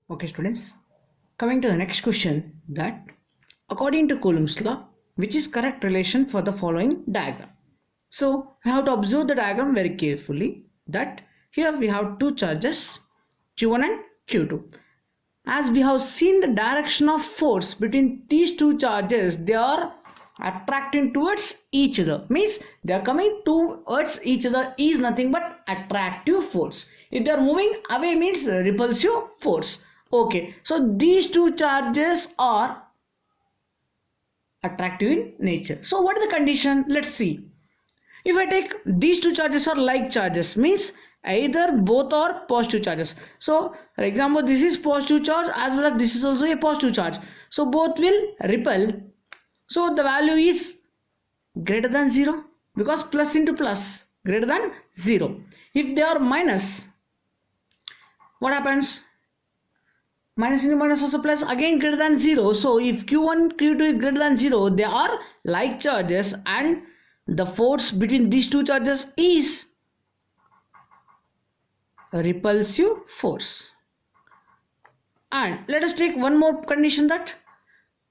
Okay, students, coming to the next question, that according to Coulomb's law, which is correct relation for the following diagram? So we have to observe the diagram very carefully, that here we have two charges Q1 and Q2. As we have seen the direction of force between these two charges, they are attracting towards each other, means they are coming towards each other is nothing but attractive force. If they are moving away means repulsive force. Okay, so these two charges are attractive in nature. So what is the condition? Let's see. If I take these two charges are like charges, means either both are positive charges. So for example, this is positive charge as well as this is also a positive charge. So both will repel. So the value is greater than 0, because plus into plus greater than 0. If they are minus, what happens? Minus into minus also plus, again greater than 0. So if Q1 Q2 is greater than 0, they are like charges and the force between these two charges is a repulsive force. And let us take one more condition, that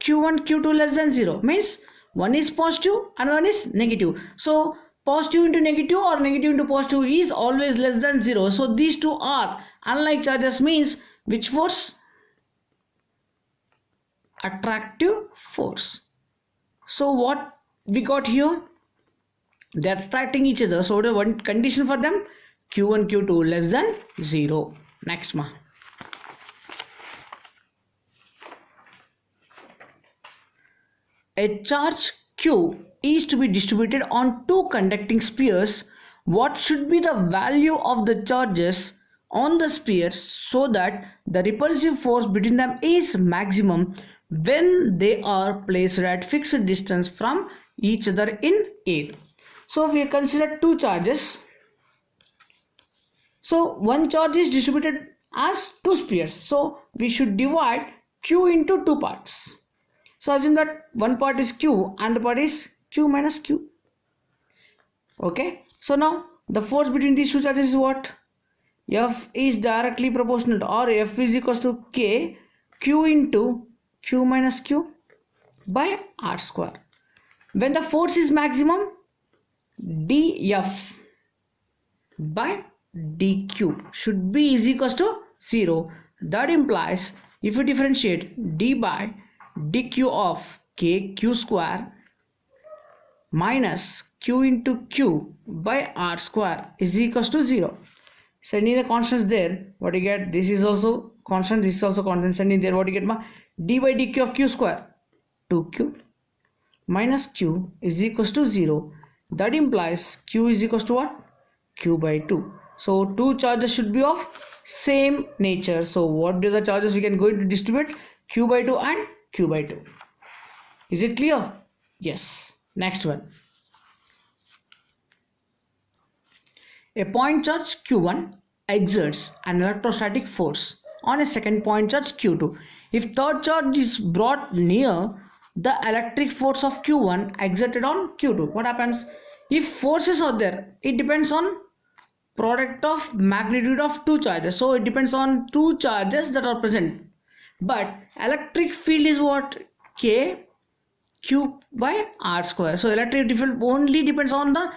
Q1 Q2 less than 0, means one is positive and one is negative. So positive into negative or negative into positive is always less than 0. So these two are unlike charges, means which force? Attractive force. So what we got here? They are attracting each other. So the one condition for them, Q1 Q2 less than 0. Next one. A charge Q is to be distributed on two conducting spheres. What should be the value of the charges on the spheres so that the repulsive force between them is maximum when they are placed at fixed distance from each other in air? So we consider two charges. So one charge is distributed as two spheres. So we should divide Q into two parts. So assume that one part is Q and the part is Q minus Q. Okay. So now the force between these two charges is what? F is directly proportional to, or F is equals to K Q into Q minus Q by R square. When the force is maximum, dF by dQ should be is equals to 0. That implies if you differentiate d by dq of k q square minus q into q by r square is equals to 0. Sending the constants there, what you get? This is also constant, this is also constant. Sending there, what you get? D by dq of q square 2q minus q is equals to 0. That implies q is equals to what? Q by 2. So two charges should be of same nature. So what do the charges we can go to distribute? Q by 2 and Q by 2. Is it clear? Yes. Next one. A point charge Q1 exerts an electrostatic force on a second point charge Q2. If third charge is brought near the electric force of Q1 exerted on Q2, what happens? If forces are there, it depends on product of magnitude of two charges. So it depends on two charges that are present. But electric field is what? K Q by R square. So electric field only depends on the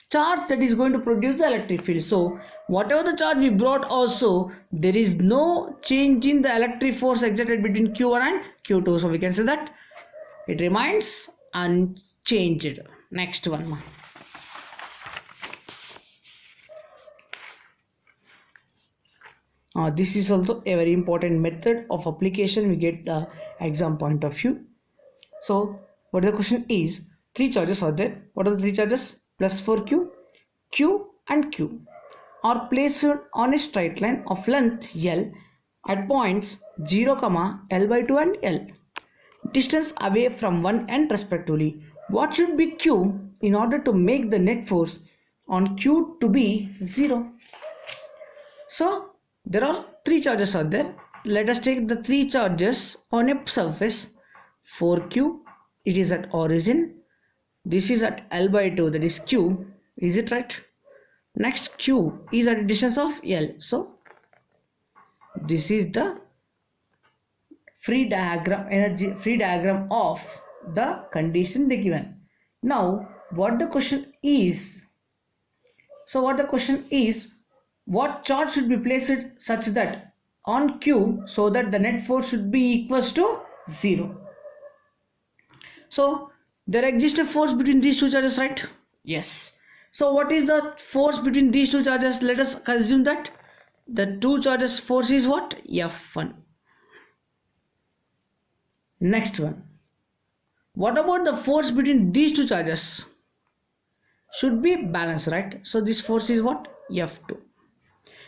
charge that is going to produce the electric field. So whatever the charge we brought also, there is no change in the electric force exerted between Q1 and Q2. So we can say that it remains unchanged. Next one. This is also a very important method of application. We get the exam point of view. So what the question is, three charges are there. What are the three charges? Plus 4q, q and q are placed on a straight line of length L at points 0, L by 2 and L, distance away from one end respectively. What should be q in order to make the net force on q to be 0? So there are three charges out there. Let us take the three charges on a surface. 4q, it is at origin. This is at L by 2, that is q. Is it right? Next q is at a distance of L. So this is the free diagram of the condition they given. Now what the question is, what charge should be placed such that on Q so that the net force should be equals to 0. So there exists a force between these two charges, right? Yes. So what is the force between these two charges? Let us assume that the two charges force is what? F1. Next one. What about the force between these two charges? Should be balanced, right? So this force is what? F2.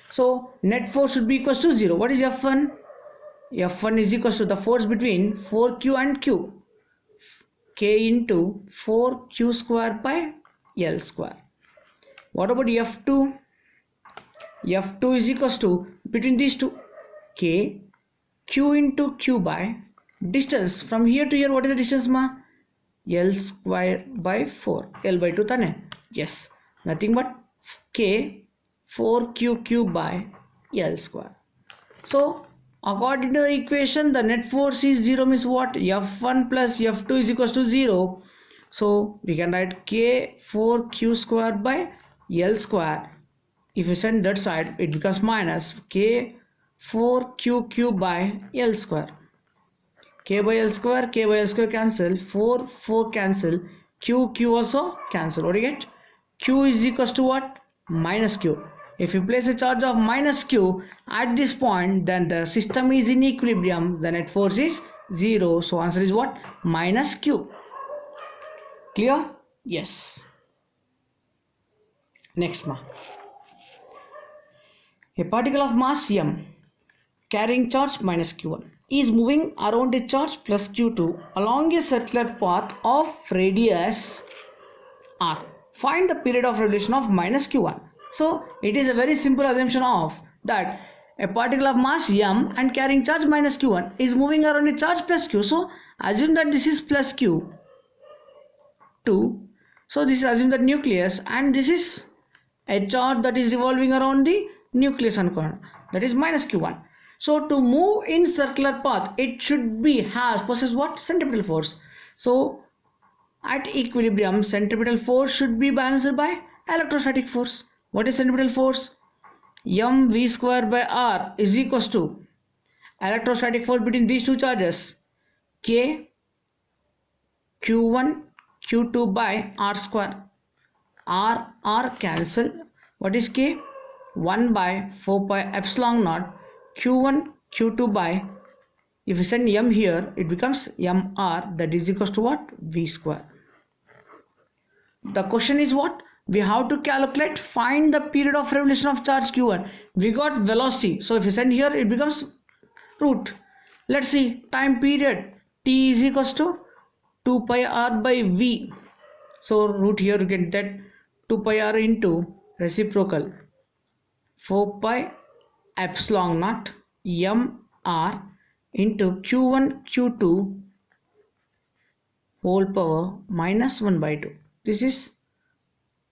So net force should be equals to 0. What is F1? F1 is equals to the force between 4Q and Q. K into 4Q square by L square. What about F2? F2 is equals to, between these two, K, Q into Q by distance from here to here. What is the distance, ma? L square by 4. L by 2 tane? Yes. Nothing but K 4Q cube by L square. So according to the equation, the net force is 0 means what? F1 plus F2 is equals to 0. So we can write K 4Q square by L square. If you send that side, it becomes minus K 4Q cube by L square. K by L square cancel, 4 cancel, Q also cancel. What do you get? Q is equals to what? Minus Q. If you place a charge of minus Q at this point, then the system is in equilibrium, the net force is 0. So answer is what? Minus Q. Clear? Yes. Next one. A particle of mass m carrying charge minus q1 is moving around a charge plus q2 along a circular path of radius r. Find the period of revolution of minus q1. So it is a very simple assumption of that a particle of mass m and carrying charge minus q1 is moving around a charge plus q. So assume that this is plus q2. So this is assume that nucleus, and this is a charge that is revolving around the nucleus and corner, that is minus q1. So to move in circular path, it should be possess what? Centripetal force. So at equilibrium, centripetal force should be balanced by electrostatic force. What is centripetal force? mv square by r is equals to electrostatic force between these two charges, k q1 q2 by r square. R cancel. What is k? 1 by 4 pi epsilon naught q1 q2 by, if you send m here, it becomes mr, that is equals to what? V square. The question is what? We have to calculate, find the period of revolution of charge q1. We got velocity, so if you send here, it becomes root. Let's see, time period t is equals to 2 pi r by v. So root here, you get that 2 pi r into reciprocal 4 pi epsilon naught mr into q1 q2 whole power minus 1 by 2. This is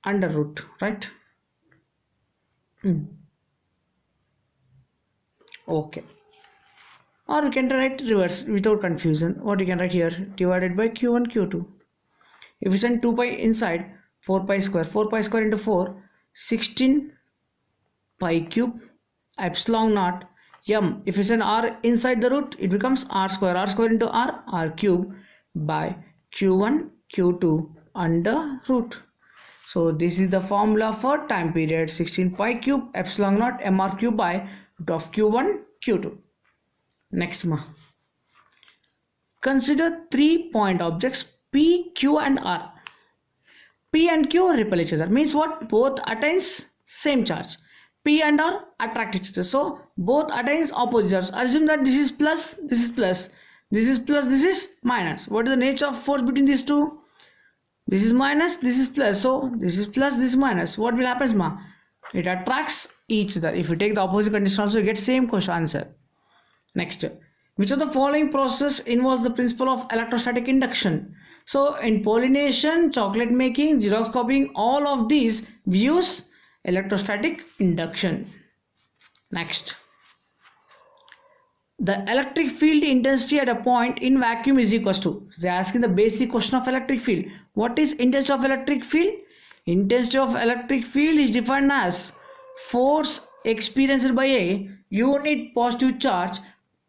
under root, right? Okay. Or we can write reverse without confusion. What you can write here? Divided by q1 q2. If we send 2 pi inside, 4 pi square into 4, 16 pi cube epsilon naught m. If you send r inside the root, it becomes r square into r cube by q1 q2 under root. So this is the formula for time period, 16 pi cube epsilon naught mr cube by root of q1 q2. Next ma, consider 3 point objects p, q and r. P and q repel each other, means what? Both attains same charge. P and R attract each other, so both attains opposite charge. Assume that this is plus, this is plus, this is plus, this is minus. What is the nature of force between these two? This is minus, this is plus, so this is plus, this is minus. What will happen, ma? It attracts each other. If you take the opposite condition also, you get same question answer. Next, which of the following process involves the principle of electrostatic induction? So in pollination, chocolate making, Xerox copying, all of these we use electrostatic induction. Next, the electric field intensity at a point in vacuum is equals to, they are asking the basic question of electric field. What is intensity of electric field? Intensity of electric field is defined as force experienced by a unit positive charge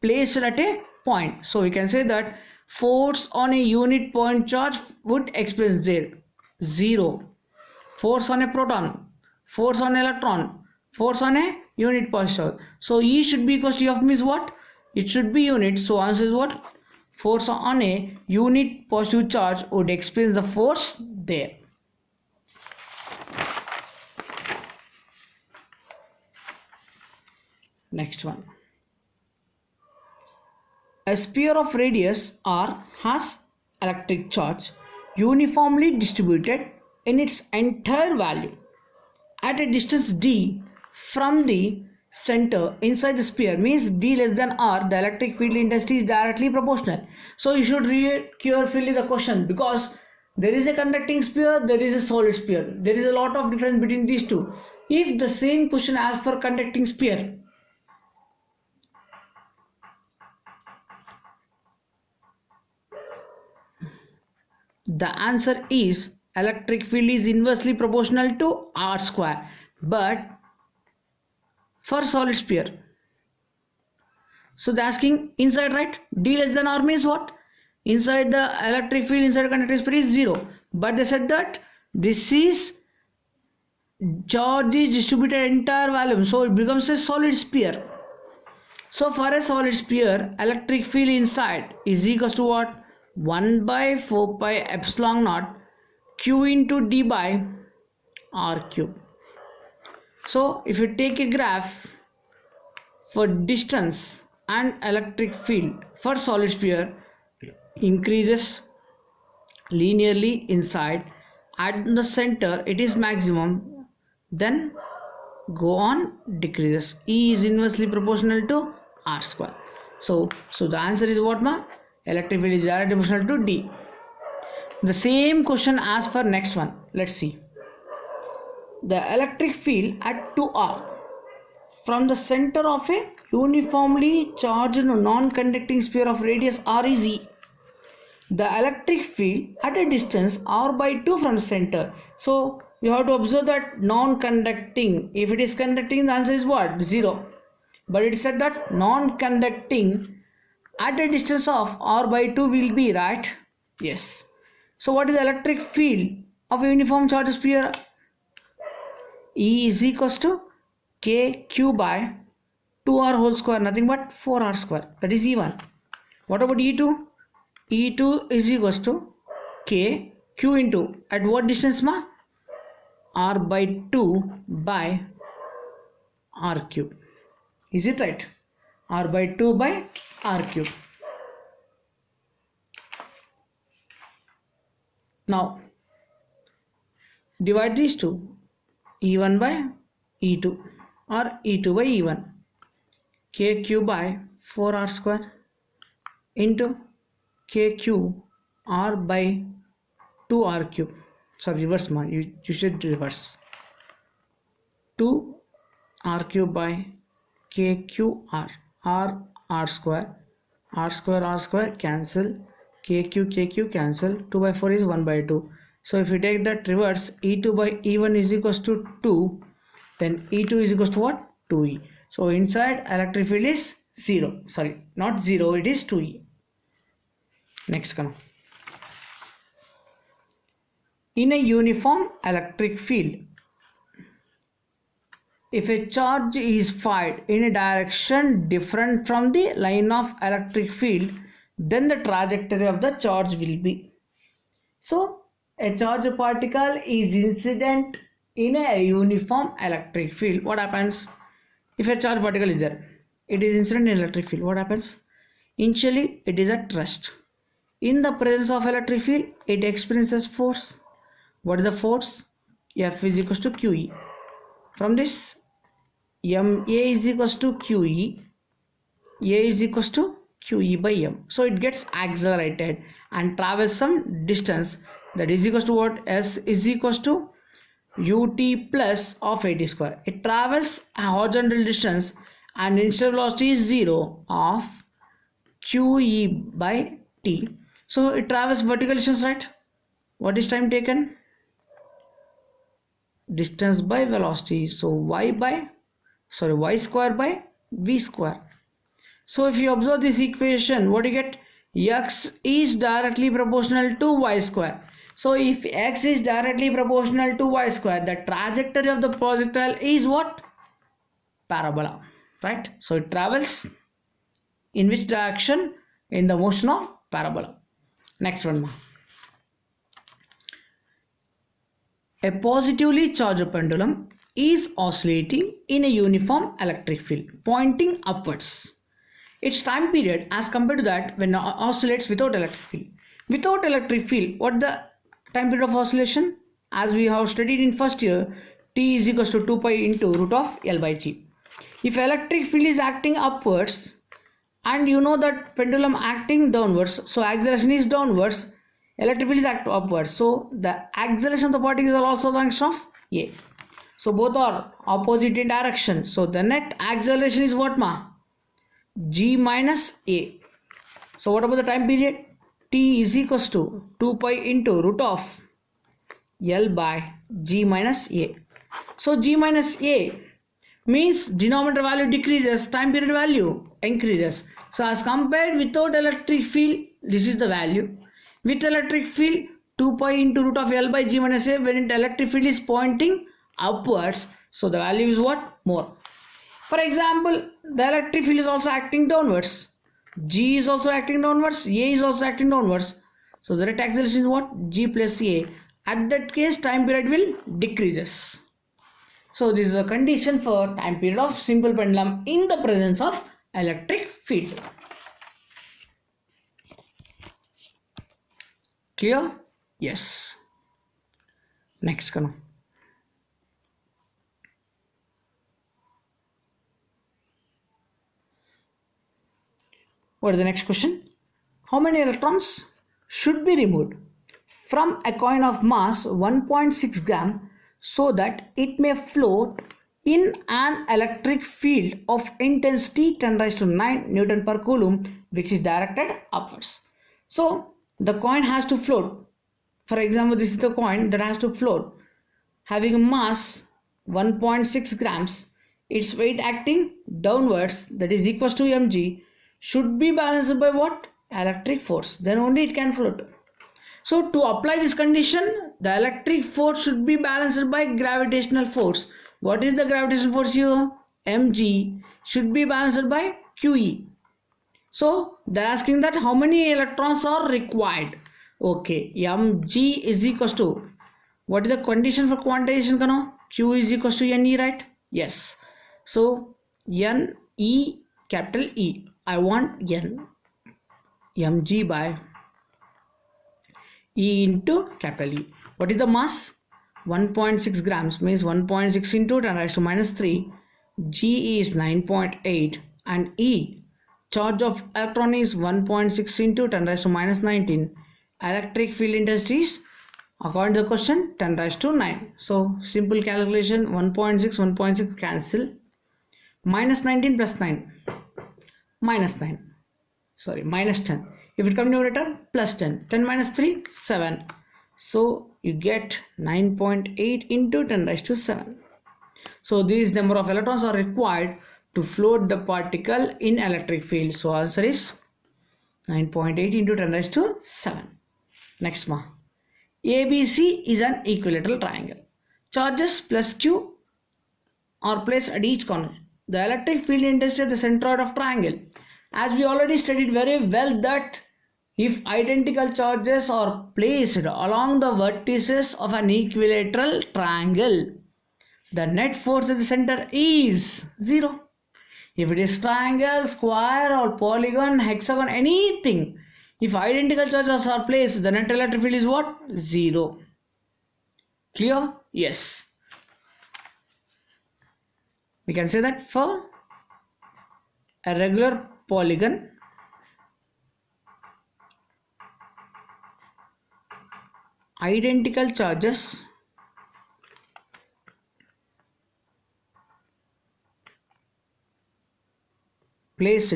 placed at a point. So we can say that force on a unit point charge would express there 0. Force on a proton, force on electron, force on a unit positive. So E should be equals to E of means what? It should be unit. So answer is what? Force on a unit positive charge would experience the force there. Next one. A sphere of radius r has electric charge uniformly distributed in its entire value at a distance d from the center inside the sphere, means d less than r, the electric field intensity is directly proportional. So you should read carefully the question, because there is a conducting sphere, there is a solid sphere, there is a lot of difference between these two. If the same question asks for conducting sphere, the answer is electric field is inversely proportional to r square. But for solid sphere, so they're asking inside, right? D less than r means what? Inside the electric field inside conducting sphere is 0. But they said that this is charge is distributed entire volume, so it becomes a solid sphere. So for a solid sphere, electric field inside is equals to what? 1 by 4 pi epsilon naught q into d by r cube. So if you take a graph for distance and electric field for solid sphere, increases linearly inside, at the center it is maximum, then go on decreases. E is inversely proportional to r square. So the answer is what, ma? Electric field is directly proportional to D. The same question asked for next one. Let's see. The electric field at 2r from the center of a uniformly charged non-conducting sphere of radius r is E. The electric field at a distance r by 2 from the center. So you have to observe that non-conducting. If it is conducting, the answer is what? 0. But it said that non-conducting at a distance of r by 2 will be, right? Yes. So what is the electric field of a uniform charged sphere? E is equals to k q by 2r whole square, nothing but 4r square. That is E1. What about E2? E2 is equals to k q into, at what distance, ma? R by 2 by r cube. Is it right? R by 2 by r cube. Now divide these two, E1 by E2 or E2 by E1, k cube by 4r square into k cube r by 2r cube. Sorry, reverse, man. You should reverse. 2 r cube by k q r, r square, r square cancel, k q cancel, 2 by 4 is 1 by 2. So if you take that reverse, E2 by E1 is equals to 2, then E2 is equals to what? 2E. So inside electric field is 0. Sorry, not 0, it is 2E. Next come. In a uniform electric field, if a charge is fired in a direction different from the line of electric field, then the trajectory of the charge will be. So a charged particle is incident in a uniform electric field. What happens? If a charged particle is there, it is incident in electric field. What happens? Initially it is at rest. In the presence of electric field, it experiences force. What is the force? F is equals to QE. From this, MA is equals to QE, A is equals to QE by M. So it gets accelerated and travels some distance, that is equals to what? S is equals to UT plus of AT square. It travels a horizontal distance and initial velocity is 0 of QE by T. So it travels vertical distance, right? What is time taken? Distance by velocity. So y square by v square. So if you observe this equation, what do you get? X is directly proportional to y square. So if x is directly proportional to y square, the trajectory of the projectile is what? Parabola, right? So it travels in which direction? In the motion of parabola. Next one. A positively charged pendulum is oscillating in a uniform electric field pointing upwards. Its time period as compared to that when it oscillates without electric field. Without electric field, what the time period of oscillation? As we have studied in first year, T is equals to 2 pi into root of L by G. If electric field is acting upwards and you know that pendulum acting downwards, so acceleration is downwards, electric field is acting upwards, so the acceleration of the particles are also the function of A. So both are opposite in direction, so the net acceleration is what ma? G minus A. So what about the time period? T is equals to 2 pi into root of L by G minus A. So G minus A means denominator value decreases, time period value increases. So as compared without electric field, this is the value. With electric field, 2 pi into root of L by G minus A, when electric field is pointing upwards, so the value is what? More. For example, the electric field is also acting downwards. G is also acting downwards, A is also acting downwards. So the net acceleration is what? G plus A. At that case, time period will decreases. So this is a condition for time period of simple pendulum in the presence of electric field. Clear? Yes. Next kano. What is the next question? How many electrons should be removed from a coin of mass 1.6 gram so that it may float in an electric field of intensity 10 raised to 9 Newton per Coulomb, which is directed upwards? So the coin has to float. For example, this is the coin that has to float having a mass 1.6 grams. Its weight acting downwards, that is equals to mg, should be balanced by what? Electric force. Then only it can float. So to apply this condition, the electric force should be balanced by gravitational force. What is the gravitational force here? Mg should be balanced by QE. So they're asking that how many electrons are required. Okay, mg is equals to, what is the condition for quantization? Q is equals to Ne, right? Yes. So Ne, capital E. I want N, mg by E into capital E. What is the mass? 1.6 grams means 1.6 into 10 raised to minus 3. G is 9.8 and E, charge of electron, is 1.6 into 10 raised to minus 19. Electric field intensity is, according to the question, 10 raised to 9. So simple calculation, 1.6 cancel. Minus 19 plus 9. Minus 9. Sorry, minus 10. If it comes numerator, plus 10. 10 minus 3, 7. So you get 9.8 into 10 raised to 7. So these number of electrons are required to float the particle in electric field. So answer is 9.8 into 10 raised to 7. Next one. ABC is an equilateral triangle. Charges plus Q are placed at each corner. The electric field intensity at the centroid of triangle. As we already studied very well that if identical charges are placed along the vertices of an equilateral triangle, the net force at the center is 0. If it is triangle, square or polygon, hexagon, anything, if identical charges are placed, the net electric field is what? 0. Clear? Yes. We can say that for a regular polygon, identical charges placed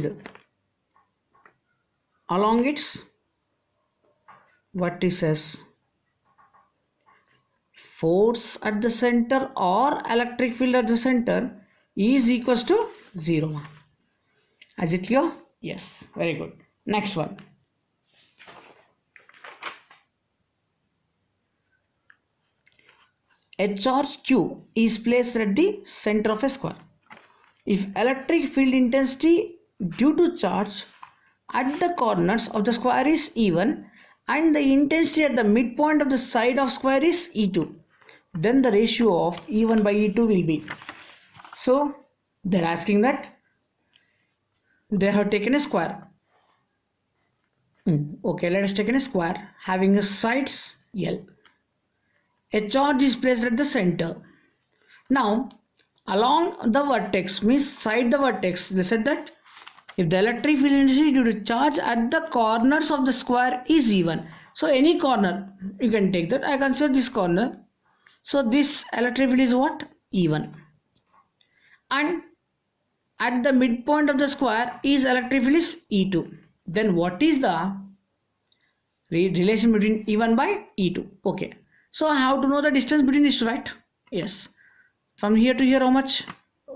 along its vertices, force at the center or electric field at the center is equals to 0. Is it clear? Yes, very good. Next one. A charge Q is placed at the center of a square. If electric field intensity due to charge at the corners of the square is E1 and the intensity at the midpoint of the side of square is E2, then the ratio of E1 by E2 will be. So they're asking that they have taken a square. Okay, let us take a square having a sides L. A charge is placed at the center. Now along the vertex, means side the vertex, they said that if the electric field intensity due to charge at the corners of the square is E1, so any corner you can take that. I consider this corner, so this electric field is what? E1, and at the midpoint of the square is electric field is E2. Then what is the relation between E1 by E2? Okay, so how to know the distance between these two, right? Yes, from here to here how much?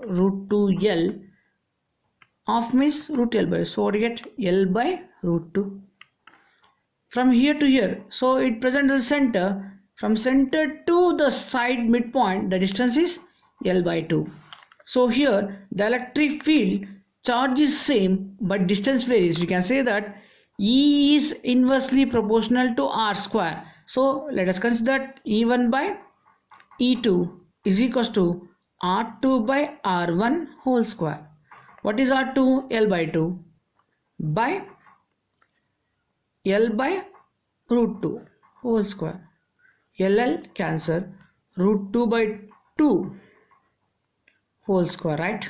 Root 2 L of means root L by, so what do you get? L by root 2. From here to here, so it presents the center. From center to the side midpoint, the distance is L by 2. So here the electric field charge is same but distance varies. We can say that E is inversely proportional to R square. So let us consider that E1 by E2 is equals to R2 by R1 whole square. What is R2? L by 2 by L by root 2 whole square. LL cancel, root 2 by 2 whole square, right?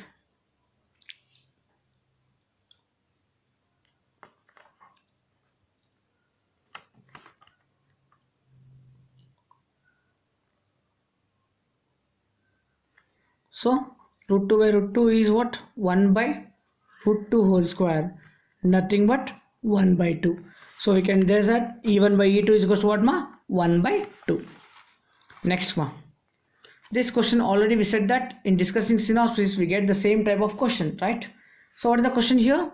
So root 2 by root 2 is what? 1 by root 2 whole square, nothing but 1 by 2. So we can, there's that E1 by E2 is equals to what ma? 1 by 2. Next one. This question already we said that in discussing synopsis we get the same type of question, right? So what is the question here?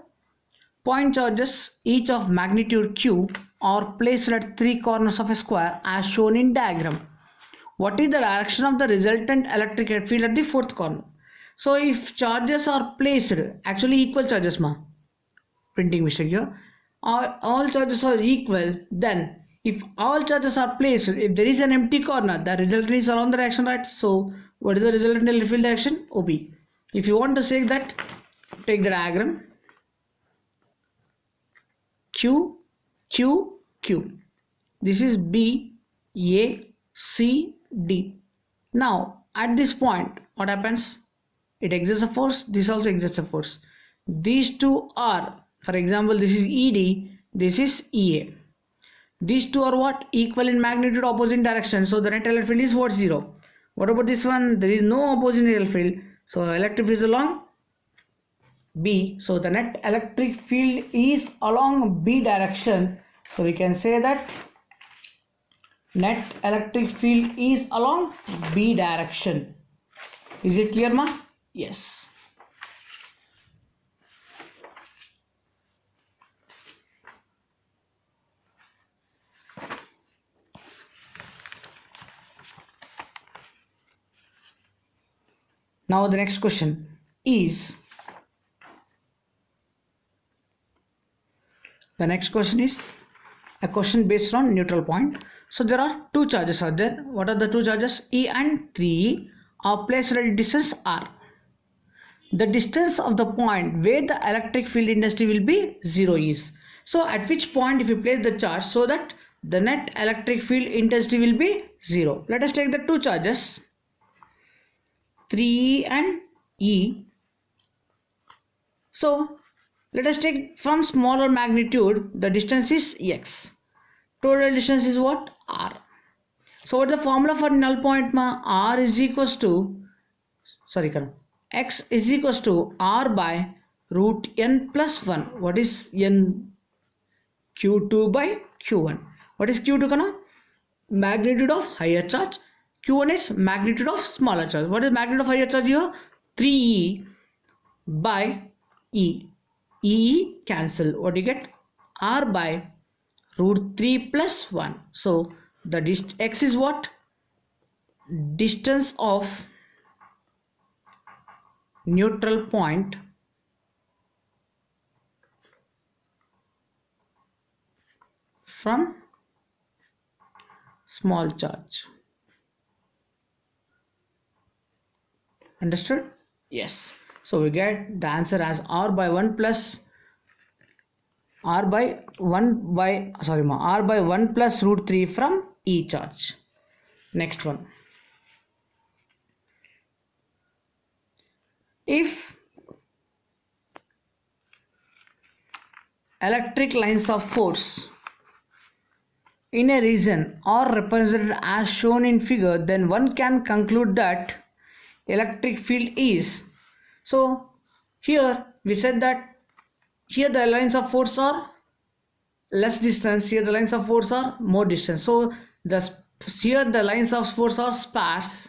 Point charges each of magnitude Q are placed at three corners of a square as shown in diagram. What is the direction of the resultant electric field at the fourth corner? So if charges are placed, actually equal charges ma, printing mistake here, all charges are equal, then if all charges are placed, if there is an empty corner, the resultant is along the direction, right? So what is the resultant electric field direction? OB. If you want to say that, take the diagram Q, Q, Q. This is B, A, C, D. Now at this point what happens? It exerts a force, this also exerts a force. These two are, for example, this is ED, this is EA. These two are what? Equal in magnitude, opposite direction. So the net electric field is what? 0. What about this one? There is no opposite electric field. So electric field is along B. So the net electric field is along B direction. So we can say that net electric field is along B direction. Is it clear ma? Yes. Now the next question is, a question based on neutral point. So there are two charges are there. What are the two charges? E and 3E are placed at a distance R. The distance of the point where the electric field intensity will be 0 is. So at which point if you place the charge so that the net electric field intensity will be 0. Let us take the two charges 3E and E. So let us take from smaller magnitude, the distance is x. Total distance is what? R. So what is the formula for null point ma? R is equals to, x is equals to R by root n plus 1. What is n? Q2 by Q1. What is Q2 kana? Magnitude of higher charge. Q1 is magnitude of smaller charge. What is magnitude of higher charge here? 3e by e. E cancel. What do you get? R by root 3 plus 1. So the x is what? Distance of neutral point from small charge. Understood? Yes. So we get the answer as r by 1 plus r by 1 plus root 3 from E charge. Next one. If electric lines of force in a region are represented as shown in figure, then one can conclude that electric field is. So here we said that here the lines of force are less distance, here the lines of force are more distance. So here the lines of force are sparse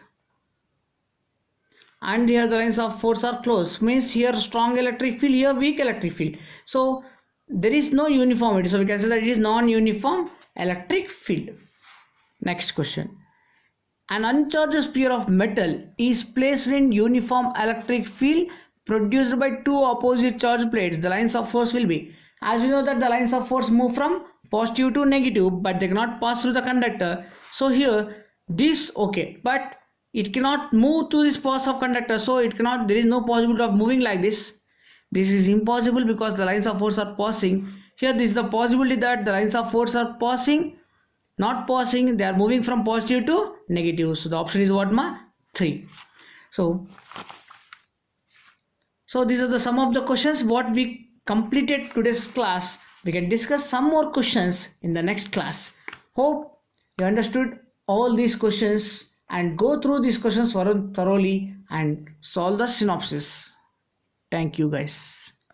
and here the lines of force are close, means here strong electric field, here weak electric field. So there is no uniformity, so we can say that it is non-uniform electric field. Next question. An uncharged sphere of metal is placed in uniform electric field produced by two opposite charge plates. The lines of force will be, as we know that the lines of force move from positive to negative, but they cannot pass through the conductor. So here this okay, but it cannot move to this path of conductor, so it cannot, there is no possibility of moving like this. This is impossible because the lines of force are passing. Here this is the possibility that the lines of force are passing, not passing, they are moving from positive to negative. So the option is what ma? 3. So these are the some of the questions what we completed today's class. We can discuss some more questions in the next class. Hope you understood all these questions and go through these questions thoroughly and solve the synopsis. Thank you guys.